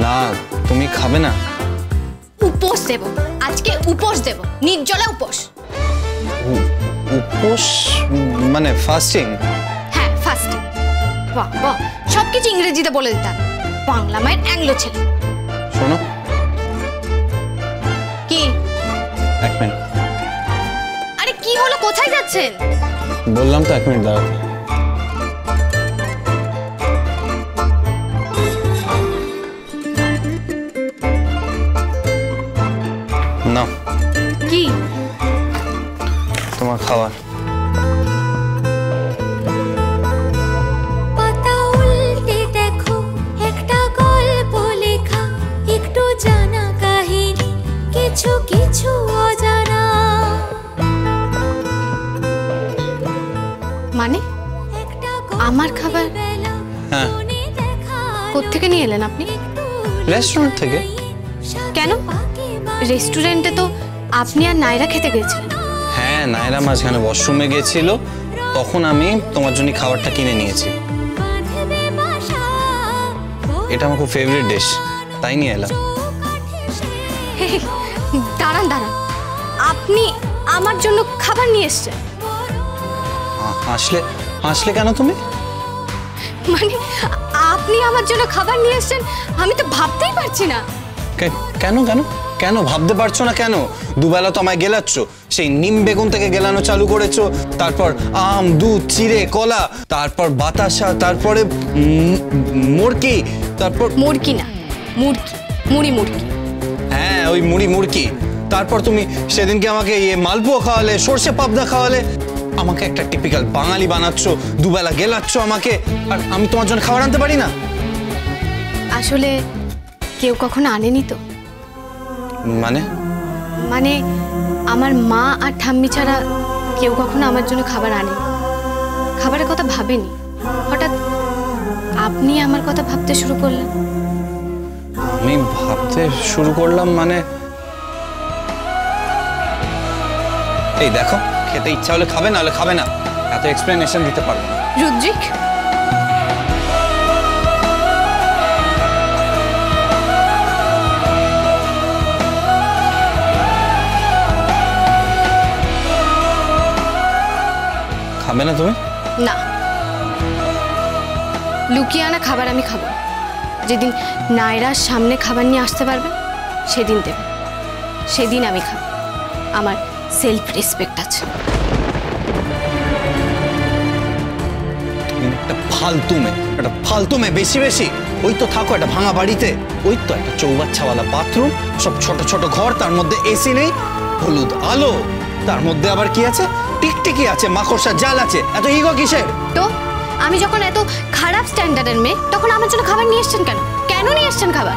না, তুমি খাবে না? উপোস দেব, আজকে উপোস দেব, নির্জলা উপোস। উপোস মানে ফাস্টিং? হ্যাঁ, ফাস্টিং। বাহ বাহ, সবকিছু ইংরেজিতে বলে দিতাম, বাংলা মায়ের অ্যাংলো ছেলে। শোনো, কি? এক মিনিট। আরে কি হলো, কোথায় যাচ্ছেন? বললাম তো 1 মিনিট দাঁড়াতে। না। কি? তোমার খাবার। পাতা উল্টে দেখো, একটা গল্প লেখা, একটু জানা কাহিনী, কিছু কিছু অজানা। মানে আমার খাবার? হ্যাঁ। কোত্থেকে নিয়ে এলেন আপনি? রেস্টুরেন্ট থেকে। কেন? রেস্টুরেন্টে তো আপনি আর নায়রা খেতে গেছিলেন। হ্যাঁ, নায়রা মাঝখানে ওয়াশরুমে গিয়েছিল, তখন আমি তোমার জন্য খাবারটা কিনে নিয়েছি। এটা আমার খুব ফেভারিট ডিশ, তাই নিয়ে এলাম। দাঁড়ান দাঁড়ান, আপনি আমার জন্য খাবার নিয়ে এসছেন? হাসলে হাসলে কেন তুমি? মানে আপনি আমার জন্য খাবার নিয়ে এসছেন, আমি তো ভাবতেই পারছি না। কেন কেন কেন ভাবতে পারছো না কেন? দুবেলা তো আমায় গেলাচ্ছ, সেই নিম বেগুন থেকে গেলানো চালু করেছো, তারপর আম, দুধ, চিড়ে, কলা, তারপর বাতাসা, তারপরে মুরকি, তারপর মুরকি না, মুরকি, মুড়ি মুরকি। হ্যাঁ, ওই মুড়ি মুরকি। তারপর তুমি সেদিনকে আমাকে মালপোয়া খাওয়ালে, সর্ষে পাবদা খাওয়ালে। আমাকে একটা টিপিক্যাল বাঙালি বানাচ্ছ, দুবেলা গেলাচ্ছ আমাকে, আর আমি তোমার জন্য খাবার আনতে পারি না? আসলে কেউ কখনো আনেনি তো। মানে? মানে আমার মা আর ঠাম্মি ছাড়া কেউ কখনো আমার জন্য খাবার আনেনি, খাবারের কথা ভাবেনি। হঠাৎ আপনি আমার কথা ভাবতে শুরু করলেন। আমি ভাবতে শুরু করলাম মানে? এই দেখো, খেতে ইচ্ছা হলে খাবে, না হলে খাবে না, এত এক্সপ্লেনেশন দিতে পারবো না। রুদ্রিক, খাবে না তুমি? না, লুকিয়ে আনা খাবার আমি খাবো। যেদিন নায়রার সামনে খাবার নিয়ে আসতে পারবে সেদিন দেব, সেদিন আমি খাবো। আমার সেলফ রেসপেক্ট আছে। একটা ফালতু মেয়ে, বেশি বেশি। ওই তো থাকো একটা ভাঙা বাড়িতে, ওই তো একটা চৌবাচ্চাওয়ালা বাথরুম, সব ছোট ছোট ঘর, তার মধ্যে এসি নেই, হলুদ আলো, তার মধ্যে আবার কি আছে, টিকটিকি আছে, মাকড়সার জাল আছে, এত ইগো কিসের? তো আমি যখন এত খারাপ স্ট্যান্ডার্ডের মেয়ে, তখন আমার জন্য খাবার নিয়ে এসছেন কেন? কেন নিয়ে এসছেন খাবার?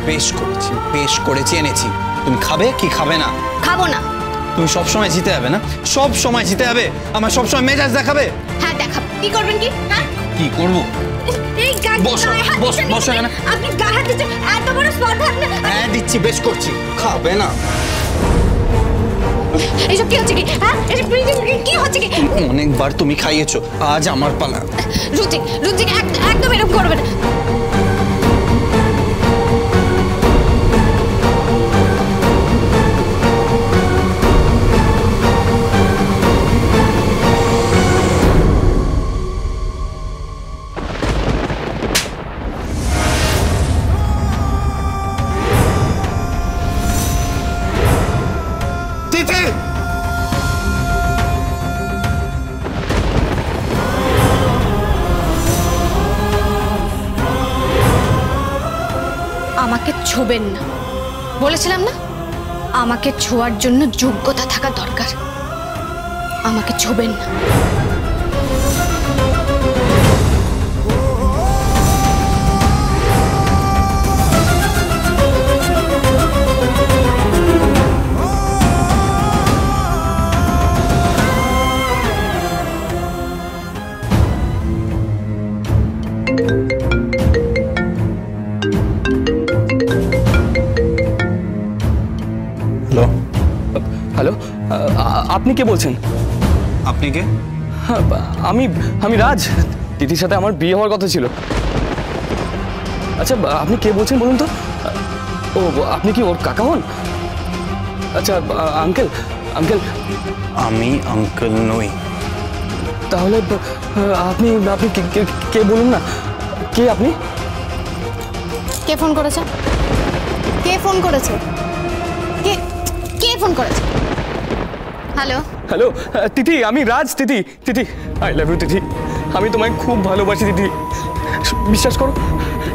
বেশ করেছি এনেছি। তুমি খাবে কি খাবে না? খাবো না। তুমি সব সময় জিতে যাবে না? সব সময় জিতে যাবে? আমার সব সময় মেজাজ দেখাবে? হ্যাঁ দেখাবো। কি করবেন কি? হ্যাঁ কি করবো? এই বসো এখানে। আপনি গায়ে হাত দিচ্ছেন, এত বড় স্পর্ধা। হ্যাঁ দিচ্ছি, বেশ করছি। খাবে না? এইসব কি হচ্ছে কি? হ্যাঁ এইসব কি হচ্ছে কি? অনেকবার তুমি খাইয়েছো, আজ আমার পালা। রুদ্রিক একদম এরকম করবে না। আমাকে ছোবেন না, বলেছিলাম না? আমাকে ছোঁয়ার জন্য যোগ্যতা থাকা দরকার। আমাকে ছোবেন না। হ্যালো, আপনি কে বলছেন? আপনি কে? আমি রাজ। তিথির সাথে আমার বিয়ে হওয়ার কথা ছিল। আচ্ছা আপনি কে বলছেন বলুন তো? ও আপনি কি ওর কাকা হন? আচ্ছা আঙ্কেল আঙ্কেল আমি আঙ্কেল নই। তাহলে আপনি আপনি কে বলুন না, কে আপনি? কে ফোন করেছে? কে ফোন করেছে? কে কে ফোন করেছে? হ্যালো হ্যালো তিথি, আমি রাজ। তিথি তিথি আই লাভ ইউ তিথি, আমি তোমায় খুব ভালোবাসি তিথি, বিশ্বাস করো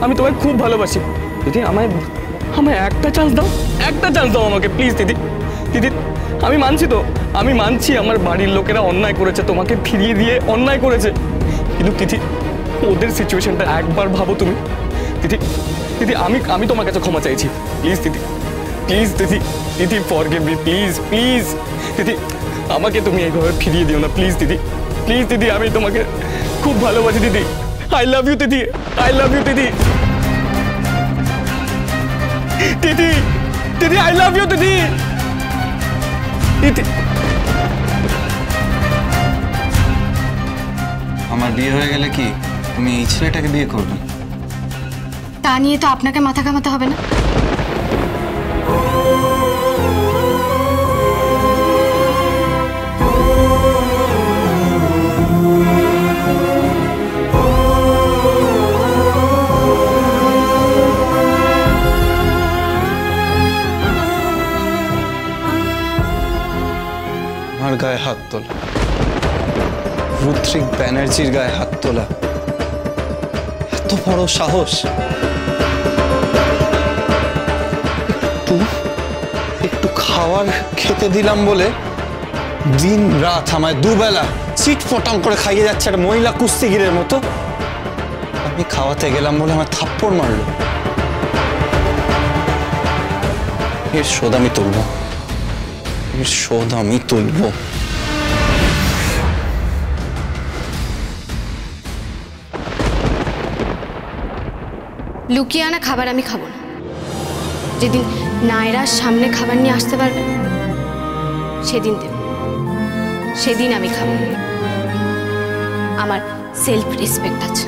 আমি তোমায় খুব ভালোবাসি তিথি। আমায় আমায় একটা চান্স দাও, একটা চান্স দাও আমাকে প্লিজ তিথি। তিথি আমি মানছি তো, আমি মানছি আমার বাড়ির লোকেরা অন্যায় করেছে, তোমাকে ফিরিয়ে দিয়ে অন্যায় করেছে, কিন্তু তিথি ওদের সিচুয়েশনটা একবার ভাবো তুমি তিথি। তিথি আমি তোমার কাছে ক্ষমা চাইছি please Tithi, please Tithi. Tithi forgive me please please Tithi, আমাকে তুমি এইভাবে ফিরিয়ে দিও না প্লিজ দিদি, প্লিজ দিদি, আমি তোমাকে খুব ভালোবাসি দিদি। আই লাভ ইউ দিদি, আই লাভ ইউ দিদি। দিদি দিদি আই লাভ ইউ দিদি। দিদি আমার বিয়ে হয়ে গেলে কি তুমি এই ছেলেটাকে বিয়ে করবে? তা নিয়ে তো আপনাকে মাথা ঘামাতে হবে না। আমার গায়ে হাত তোলা, রুদ্রিক ব্যানার্জির গায়ে হাত তোলা, এত বড় সাহস! একটু খাবার খেতে দিলাম বলে দিন রাত আমায় দুবেলা চিটফটাং করে খাইয়ে যাচ্ছে একটা মহিলা কুস্তিগিরের মতো। আমি খাওয়াতে গেলাম বলে আমার থাপ্পড় মারলো। এর শোধ আমি তুলবো, এর শোধ আমি তুলবো। লুকিয়ে আনা খাবার আমি খাবো না। যেদিন নায়রার সামনে খাবার নিয়ে আসতে পারবে সেদিন দেব, সেদিন আমি খাবো। আমার সেলফ রেসপেক্ট আছে।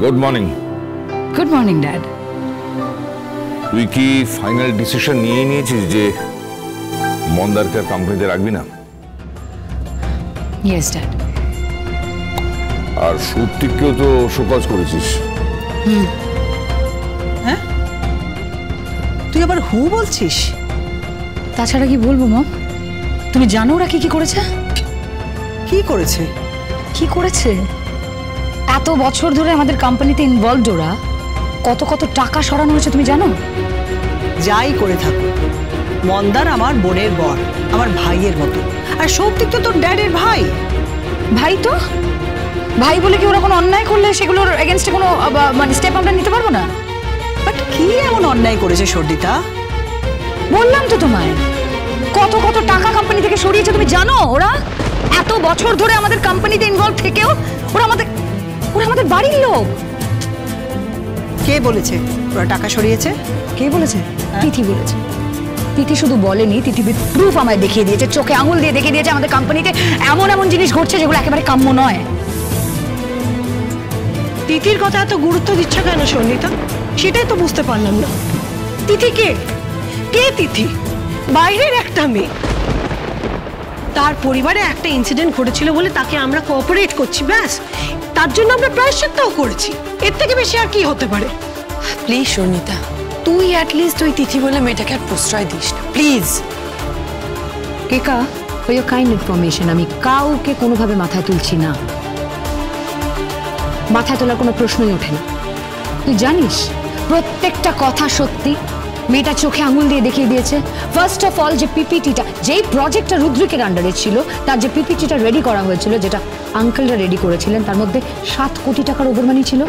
Good morning. Good morning dad. তুই কি ফাইনাল ডিসিশন নিয়ে নিয়েছিস যে মন্দারকে আর কোম্পানিতে রাখবি না? Yes dad. আর সুপ্তিককেও তো শোকজ করেছিস। হ্যাঁ, তুই আবার হু বলছিস? তাছাড়া কি বলবো মম? তুমি জানো ওরা কি কি করেছে? কি করেছে? কি করেছে? এত বছর ধরে আমাদের কোম্পানিতে ইনভলভড ওরা, কত কত টাকা সরানো হয়েছে তুমি জানো? যাই করে থাকো, মন্দার আমার বোনের বর, আমার ভাইয়ের মতো। আর সৌপ্তিক তো তোর ড্যাডের ভাই। ভাই তো ভাই বলে কি ওরা কোনো অন্যায় করলে সেগুলোর এগেনস্টে কোনো মানে স্টেপ আমরা নিতে পারবো না? বাট কি এমন অন্যায় করেছে সর্দিতা? বললাম তো তোমায়, কত কত টাকা কোম্পানি থেকে সরিয়েছে তুমি জানো? ওরা এত বছর ধরে আমাদের কোম্পানিতে ইনভলভ থেকেও ওরা আমাদের বাড়ির লোক। কে বলেছে ওরা টাকা সরিয়েছে? কে বলেছে? তিথি বলেছে। তিথি শুধু বলেনি, তিথি প্রুফ আমায় দেখিয়ে দিয়েছে, চোখে আঙুল দিয়ে দেখিয়ে দিয়েছে আমাদের কোম্পানিতে এমন এমন জিনিস ঘটছে যেগুলো একেবারে কাম্য নয়। তিথির কথা এত গুরুত্ব দিচ্ছ কেন সন্নিতা? সেটাই তো বুঝতে পারলাম না। তিথি কে? কে তিথি? বাইরের একটা মেয়ে। তার পরিবারে একটা ইনসিডেন্ট ঘটেছিল বলে তাকে আমরা কোঅপারেট করছি, ব্যাস। তার জন্য আমরা প্রায়শ্চিত্তও করেছি। এর থেকে বেশি আর কি হতে পারে? প্লিজ সন্নিতা, তুই অ্যাটলিস্ট ওই তিথি বলে মেয়েটাকে আর প্রশ্রয় দিস না please. Keka, for your kind information, আমি কাউকে কোনোভাবে মাথায় তুলছি না। মাথায় তোলার কোনো প্রশ্নই ওঠে না। তুই জানিস প্রত্যেকটা কথা সত্যি। মেয়েটা চোখে আঙুল দিয়ে দেখিয়ে দিয়েছে। ফার্স্ট অফ অল, যে পিপিটিটা, যেই প্রজেক্টটা রুদ্রিকের আন্ডারে ছিল, তার যে পিপিটিটা রেডি করা হয়েছিল, যেটা আঙ্কেলরা রেডি করেছিলেন, তার মধ্যে 7 কোটি টাকার ওভার মানি ছিল।